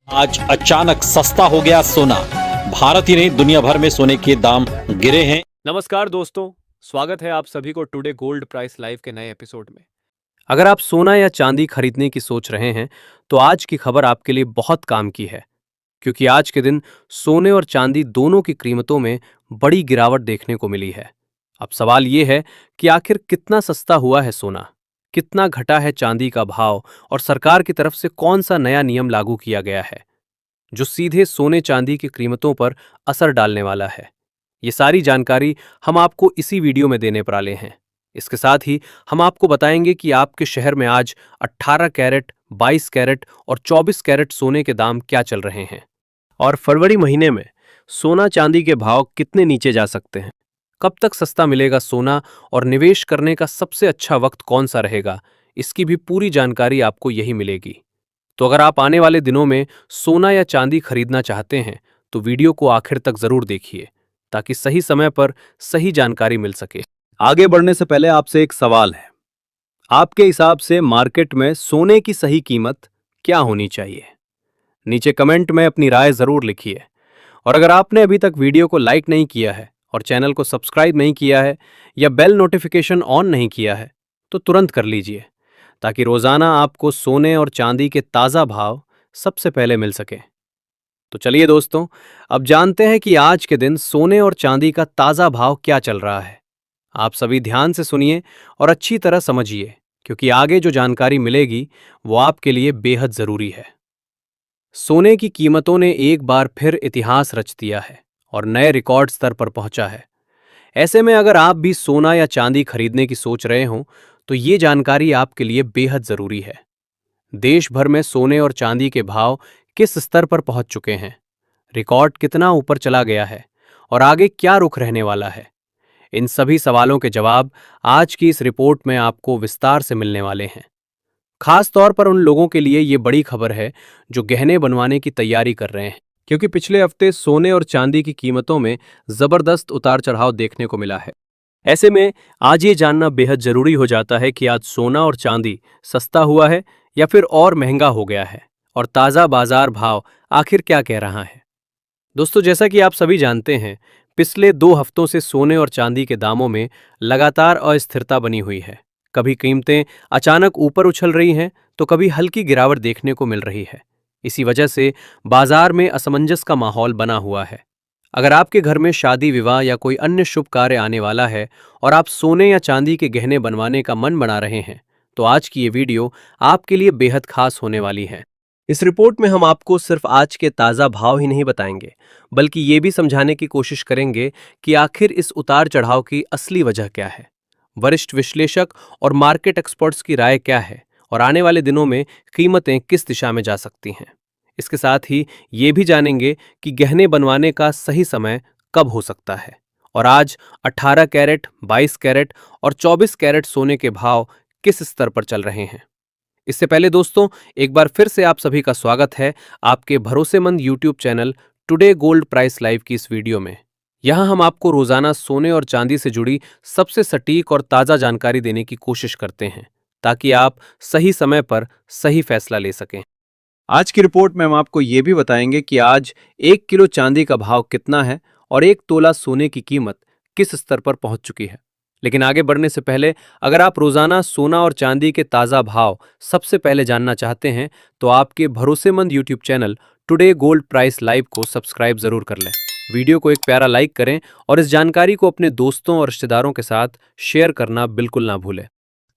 आज अचानक सस्ता हो गया सोना। भारत ही नहीं दुनिया भर में सोने के दाम गिरे हैं। नमस्कार दोस्तों, स्वागत है आप सभी को टुडे गोल्ड प्राइस लाइव के नए एपिसोड में। अगर आप सोना या चांदी खरीदने की सोच रहे हैं तो आज की खबर आपके लिए बहुत काम की है, क्योंकि आज के दिन सोने और चांदी दोनों की कीमतों में बड़ी गिरावट देखने को मिली है। अब सवाल ये है कि आखिर कितना सस्ता हुआ है सोना, कितना घटा है चांदी का भाव और सरकार की तरफ से कौन सा नया नियम लागू किया गया है जो सीधे सोने चांदी की कीमतों पर असर डालने वाला है। ये सारी जानकारी हम आपको इसी वीडियो में देने वाले हैं। इसके साथ ही हम आपको बताएंगे कि आपके शहर में आज 18 कैरेट, 22 कैरेट और 24 कैरेट सोने के दाम क्या चल रहे हैं और फरवरी महीने में सोना चांदी के भाव कितने नीचे जा सकते हैं। कब तक सस्ता मिलेगा सोना और निवेश करने का सबसे अच्छा वक्त कौन सा रहेगा, इसकी भी पूरी जानकारी आपको यही मिलेगी। तो अगर आप आने वाले दिनों में सोना या चांदी खरीदना चाहते हैं तो वीडियो को आखिर तक जरूर देखिए ताकि सही समय पर सही जानकारी मिल सके। आगे बढ़ने से पहले आपसे एक सवाल है, आपके हिसाब से मार्केट में सोने की सही कीमत क्या होनी चाहिए? नीचे कमेंट में अपनी राय जरूर लिखिए। और अगर आपने अभी तक वीडियो को लाइक नहीं किया है और चैनल को सब्सक्राइब नहीं किया है या बेल नोटिफिकेशन ऑन नहीं किया है तो तुरंत कर लीजिए, ताकि रोजाना आपको सोने और चांदी के ताजा भाव सबसे पहले मिल सके। तो चलिए दोस्तों, अब जानते हैं कि आज के दिन सोने और चांदी का ताजा भाव क्या चल रहा है। आप सभी ध्यान से सुनिए और अच्छी तरह समझिए, क्योंकि आगे जो जानकारी मिलेगी वो आपके लिए बेहद जरूरी है। सोने की कीमतों ने एक बार फिर इतिहास रच दिया है और नए रिकॉर्ड स्तर पर पहुंचा है। ऐसे में अगर आप भी सोना या चांदी खरीदने की सोच रहे हों तो ये जानकारी आपके लिए बेहद जरूरी है। देश भर में सोने और चांदी के भाव किस स्तर पर पहुंच चुके हैं, रिकॉर्ड कितना ऊपर चला गया है और आगे क्या रुख रहने वाला है, इन सभी सवालों के जवाब आज की इस रिपोर्ट में आपको विस्तार से मिलने वाले हैं। खास तौर पर उन लोगों के लिए ये बड़ी खबर है जो गहने बनवाने की तैयारी कर रहे हैं, क्योंकि पिछले हफ्ते सोने और चांदी की कीमतों में जबरदस्त उतार चढ़ाव देखने को मिला है। ऐसे में आज ये जानना बेहद जरूरी हो जाता है कि आज सोना और चांदी सस्ता हुआ है या फिर और महंगा हो गया है और ताज़ा बाजार भाव आखिर क्या कह रहा है। दोस्तों, जैसा कि आप सभी जानते हैं, पिछले 2 हफ्तों से सोने और चांदी के दामों में लगातार अस्थिरता बनी हुई है। कभी कीमतें अचानक ऊपर उछल रही हैं तो कभी हल्की गिरावट देखने को मिल रही है। इसी वजह से बाजार में असमंजस का माहौल बना हुआ है। अगर आपके घर में शादी विवाह या कोई अन्य शुभ कार्य आने वाला है और आप सोने या चांदी के गहने बनवाने का मन बना रहे हैं तो आज की ये वीडियो आपके लिए बेहद खास होने वाली है। इस रिपोर्ट में हम आपको सिर्फ आज के ताज़ा भाव ही नहीं बताएंगे, बल्कि ये भी समझाने की कोशिश करेंगे कि आखिर इस उतार चढ़ाव की असली वजह क्या है, वरिष्ठ विश्लेषक और मार्केट एक्सपर्ट्स की राय क्या है और आने वाले दिनों में कीमतें किस दिशा में जा सकती हैं। इसके साथ ही ये भी जानेंगे कि गहने बनवाने का सही समय कब हो सकता है और आज 18 कैरेट, 22 कैरेट और 24 कैरेट सोने के भाव किस स्तर पर चल रहे हैं। इससे पहले दोस्तों, एक बार फिर से आप सभी का स्वागत है आपके भरोसेमंद YouTube channel today gold price live की इस वीडियो में। यहां हम आपको रोजाना सोने और चांदी से जुड़ी सबसे सटीक और ताज़ा जानकारी देने की कोशिश करते हैं, ताकि आप सही समय पर सही फैसला ले सकें। आज की रिपोर्ट में हम आपको ये भी बताएंगे कि आज 1 किलो चांदी का भाव कितना है और 1 तोला सोने की कीमत किस स्तर पर पहुंच चुकी है। लेकिन आगे बढ़ने से पहले, अगर आप रोजाना सोना और चांदी के ताज़ा भाव सबसे पहले जानना चाहते हैं तो आपके भरोसेमंद YouTube channel today gold price live को सब्सक्राइब जरूर कर लें। वीडियो को एक प्यारा लाइक करें और इस जानकारी को अपने दोस्तों और रिश्तेदारों के साथ शेयर करना बिल्कुल ना भूलें।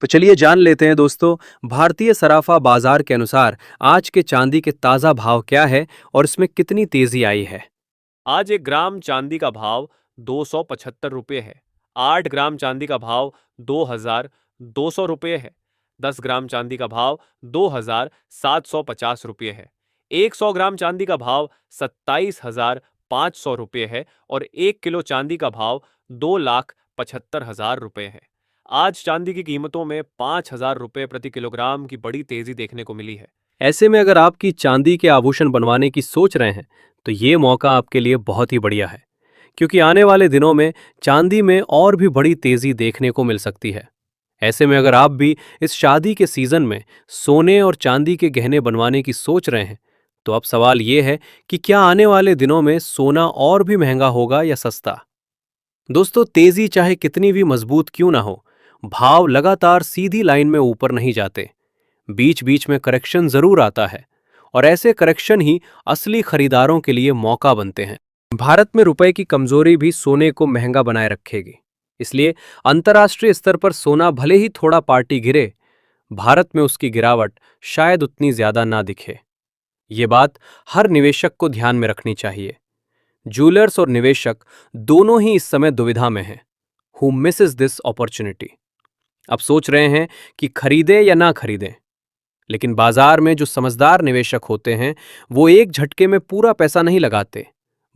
तो चलिए जान लेते हैं दोस्तों, भारतीय सराफा बाजार के अनुसार आज के चांदी के ताज़ा भाव क्या है और इसमें कितनी तेजी आई है। आज 1 ग्राम चांदी का भाव 275 रुपये है। 8 ग्राम चांदी का भाव 2200 रुपये है। 10 ग्राम चांदी का भाव 2750 रुपये है। 100 ग्राम चांदी का भाव 27,500 रुपये है और 1 किलो चांदी का भाव 2,75,000 रुपये है। आज चांदी की कीमतों में 5,000 रुपये प्रति किलोग्राम की बड़ी तेजी देखने को मिली है। ऐसे में अगर आपकी चांदी के आभूषण बनवाने की सोच रहे हैं तो ये मौका आपके लिए बहुत ही बढ़िया है, क्योंकि आने वाले दिनों में चांदी में और भी बड़ी तेजी देखने को मिल सकती है। ऐसे में अगर आप भी इस शादी के सीजन में सोने और चांदी के गहने बनवाने की सोच रहे हैं तो अब सवाल ये है कि क्या आने वाले दिनों में सोना और भी महंगा होगा या सस्ता? दोस्तों, तेजी चाहे कितनी भी मजबूत क्यों ना हो, भाव लगातार सीधी लाइन में ऊपर नहीं जाते। बीच बीच में करेक्शन जरूर आता है, और ऐसे करेक्शन ही असली खरीदारों के लिए मौका बनते हैं। भारत में रुपए की कमजोरी भी सोने को महंगा बनाए रखेगी। इसलिए अंतर्राष्ट्रीय स्तर पर सोना भले ही थोड़ा पार्टी गिरे, भारत में उसकी गिरावट शायद उतनी ज्यादा ना दिखे। ये बात हर निवेशक को ध्यान में रखनी चाहिए। ज्वेलर्स और निवेशक दोनों ही इस समय दुविधा में हैं। Who Mrs this opportunity? अब सोच रहे हैं कि खरीदें या ना खरीदें। लेकिन बाजार में जो समझदार निवेशक होते हैं, वो एक झटके में पूरा पैसा नहीं लगाते,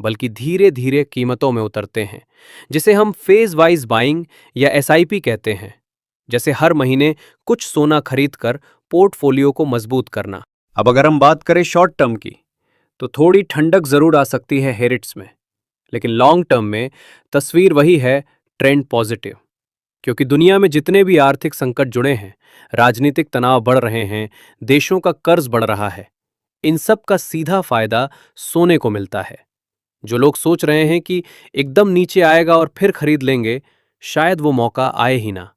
बल्कि धीरे धीरे कीमतों में उतरते हैं, जिसे हम फेज वाइज बाइंग या एसआईपी कहते हैं। जैसे हर महीने कुछ सोना खरीदकर पोर्टफोलियो को मजबूत करना। अब अगर हम बात करें शॉर्ट टर्म की, तो थोड़ी ठंडक जरूर आ सकती है हेरिट्स में, लेकिन लॉन्ग टर्म में तस्वीर वही है, ट्रेंड पॉजिटिव। क्योंकि दुनिया में जितने भी आर्थिक संकट जुड़े हैं, राजनीतिक तनाव बढ़ रहे हैं, देशों का कर्ज बढ़ रहा है, इन सब का सीधा फायदा सोने को मिलता है। जो लोग सोच रहे हैं कि एकदम नीचे आएगा और फिर खरीद लेंगे, शायद वो मौका आए ही ना।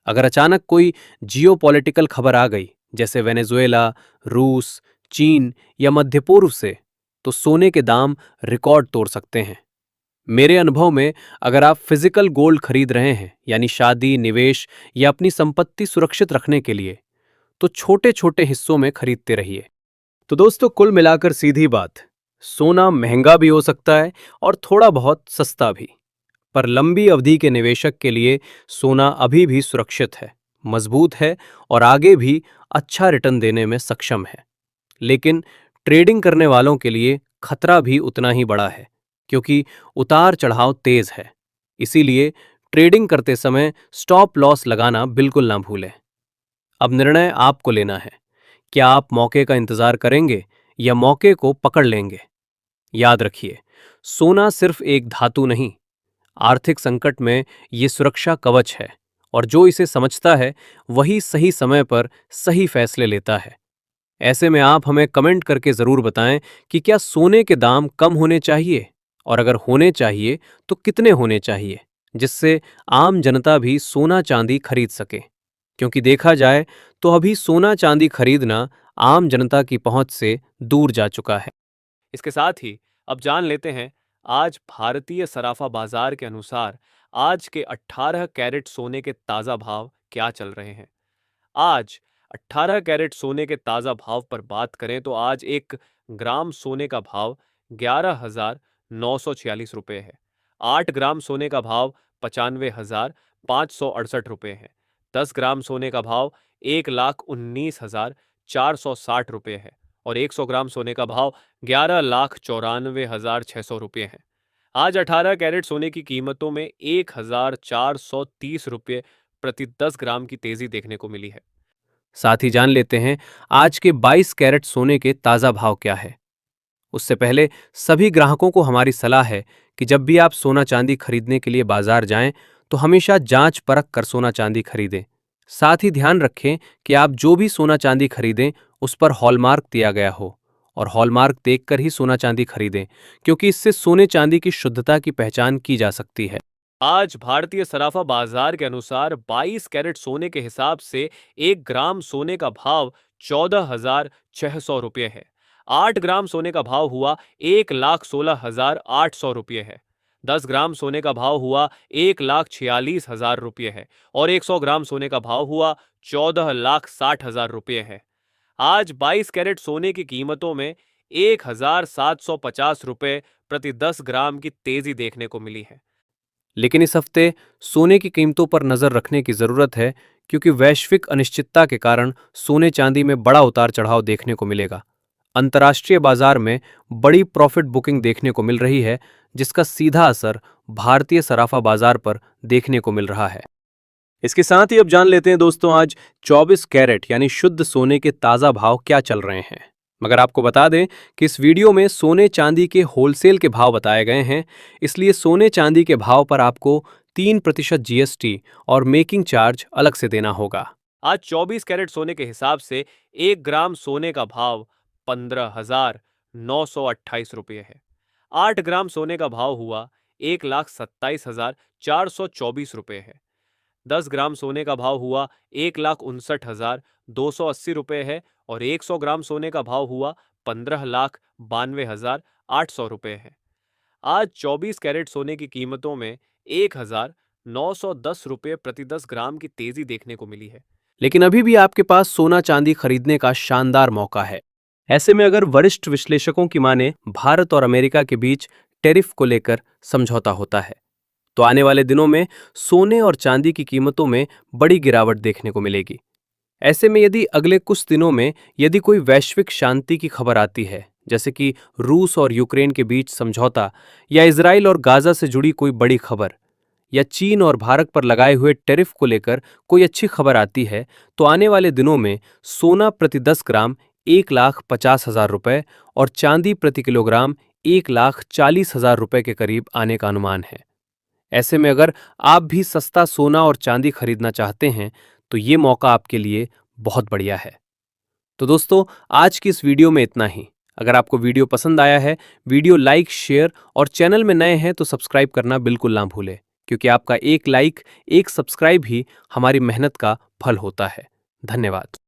अगर अचानक कोई जियोपॉलिटिकल खबर आ गई, जैसे वेनेजुएला, रूस, चीन या मध्य पूर्व से, तो सोने के दाम रिकॉर्ड तोड़ सकते हैं। मेरे अनुभव में अगर आप फिजिकल गोल्ड खरीद रहे हैं, यानी शादी, निवेश या अपनी संपत्ति सुरक्षित रखने के लिए, तो छोटे छोटे हिस्सों में खरीदते रहिए। तो दोस्तों, कुल मिलाकर सीधी बात, सोना महंगा भी हो सकता है और थोड़ा बहुत सस्ता भी, पर लंबी अवधि के निवेशक के लिए सोना अभी भी सुरक्षित है, मजबूत है और आगे भी अच्छा रिटर्न देने में सक्षम है। लेकिन ट्रेडिंग करने वालों के लिए खतरा भी उतना ही बड़ा है, क्योंकि उतार चढ़ाव तेज है। इसीलिए ट्रेडिंग करते समय स्टॉप लॉस लगाना बिल्कुल ना भूलें। अब निर्णय आपको लेना है, क्या आप मौके का इंतजार करेंगे या मौके को पकड़ लेंगे। याद रखिए, सोना सिर्फ एक धातु नहीं, आर्थिक संकट में ये सुरक्षा कवच है, और जो इसे समझता है वही सही समय पर सही फैसले लेता है। ऐसे में आप हमें कमेंट करके जरूर बताएं कि क्या सोने के दाम कम होने चाहिए, और अगर होने चाहिए तो कितने होने चाहिए, जिससे आम जनता भी सोना चांदी खरीद सके। क्योंकि देखा जाए तो अभी सोना चांदी खरीदना आम जनता की पहुंच से दूर जा चुका है। इसके साथ ही अब जान लेते हैं आज भारतीय सराफा बाजार के अनुसार आज के 18 कैरेट सोने के ताजा भाव क्या चल रहे हैं। आज 18 कैरेट सोने के ताजा भाव पर बात करें तो आज 1 ग्राम सोने का भाव 11,946 रुपये है। 8 ग्राम सोने का भाव 95,568 रुपये है। 10 ग्राम सोने का भाव 1,19,460 रुपये है और 100 ग्राम सोने का भाव 11,94,600 रुपये है। आज 18 कैरेट सोने की कीमतों में 1,430 रुपये प्रति 10 ग्राम की तेजी देखने को मिली है। साथ ही जान लेते हैं आज के 22 कैरेट सोने के ताजा भाव क्या है। उससे पहले सभी ग्राहकों को हमारी सलाह है कि जब भी आप सोना चांदी खरीदने के लिए बाजार जाएं, तो हमेशा जांच परख कर सोना चांदी खरीदें। साथ ही ध्यान रखें कि आप जो भी सोना चांदी खरीदें उस पर हॉलमार्क दिया गया हो, और हॉलमार्क देखकर ही सोना चांदी खरीदें, क्योंकि इससे सोने चांदी की शुद्धता की पहचान की जा सकती है। आज भारतीय सराफा बाजार के अनुसार 22 कैरेट सोने के हिसाब से 1 ग्राम सोने का भाव 14,600 रुपये है। 8 ग्राम सोने का भाव हुआ 1,16,800 रुपये है। 10 ग्राम सोने का भाव हुआ 1,46,000 रुपये है और 100 ग्राम सोने का भाव हुआ 14,60,000 रुपये है। आज 22 कैरेट सोने की कीमतों में 1,750 रुपये प्रति 10 ग्राम की तेजी देखने को मिली है। लेकिन इस हफ्ते सोने की कीमतों पर नजर रखने की जरूरत है, क्योंकि वैश्विक अनिश्चितता के कारण सोने चांदी में बड़ा उतार चढ़ाव देखने को मिलेगा। अंतर्राष्ट्रीय बाजार में बड़ी प्रॉफिट बुकिंग देखने को मिल रही है, जिसका सीधा असर भारतीय सराफा बाजार पर देखने को मिल रहा है। इसके साथ ही अब जान लेते हैं दोस्तों, आज 24 कैरेट यानी शुद्ध सोने के ताजा भाव क्या चल रहे हैं। मगर आपको बता दें कि इस वीडियो में सोने चांदी के होलसेल के भाव बताए गए हैं, इसलिए सोने चांदी के भाव पर आपको 3% जीएसटी और मेकिंग चार्ज अलग से देना होगा। आज 24 कैरेट सोने के हिसाब से 1 ग्राम सोने का भाव 15,928 रुपये है। 8 ग्राम सोने का भाव हुआ 1,27,424 रुपये है। 10 ग्राम सोने का भाव हुआ 1,59,280 रुपये है और 100 ग्राम सोने का भाव हुआ 15,92,800 रुपये है। आज 24 कैरेट सोने की कीमतों में 1,910 रुपये प्रति 10 ग्राम की तेजी देखने को मिली है। लेकिन अभी भी आपके पास सोना चांदी खरीदने का शानदार मौका है। ऐसे में अगर वरिष्ठ विश्लेषकों की माने भारत और अमेरिका के बीच टैरिफ को लेकर समझौता होता है तो आने वाले दिनों में सोने और चांदी की कीमतों में बड़ी गिरावट देखने को मिलेगी। ऐसे में यदि अगले कुछ दिनों में यदि कोई वैश्विक शांति की खबर आती है, जैसे कि रूस और यूक्रेन के बीच समझौता या इजराइल और गाजा से जुड़ी कोई बड़ी खबर या चीन और भारत पर लगाए हुए टैरिफ को लेकर कोई अच्छी खबर आती है, तो आने वाले दिनों में सोना प्रति 10 ग्राम 1,50,000 रुपये और चांदी प्रति किलोग्राम 1,40,000 रुपये के करीब आने का अनुमान है। ऐसे में अगर आप भी सस्ता सोना और चांदी खरीदना चाहते हैं तो ये मौका आपके लिए बहुत बढ़िया है। तो दोस्तों, आज की इस वीडियो में इतना ही। अगर आपको वीडियो पसंद आया है, वीडियो लाइक, शेयर और चैनल में नए हैं तो सब्सक्राइब करना बिल्कुल ना भूलें, क्योंकि आपका एक लाइक, एक सब्सक्राइब ही हमारी मेहनत का फल होता है। धन्यवाद।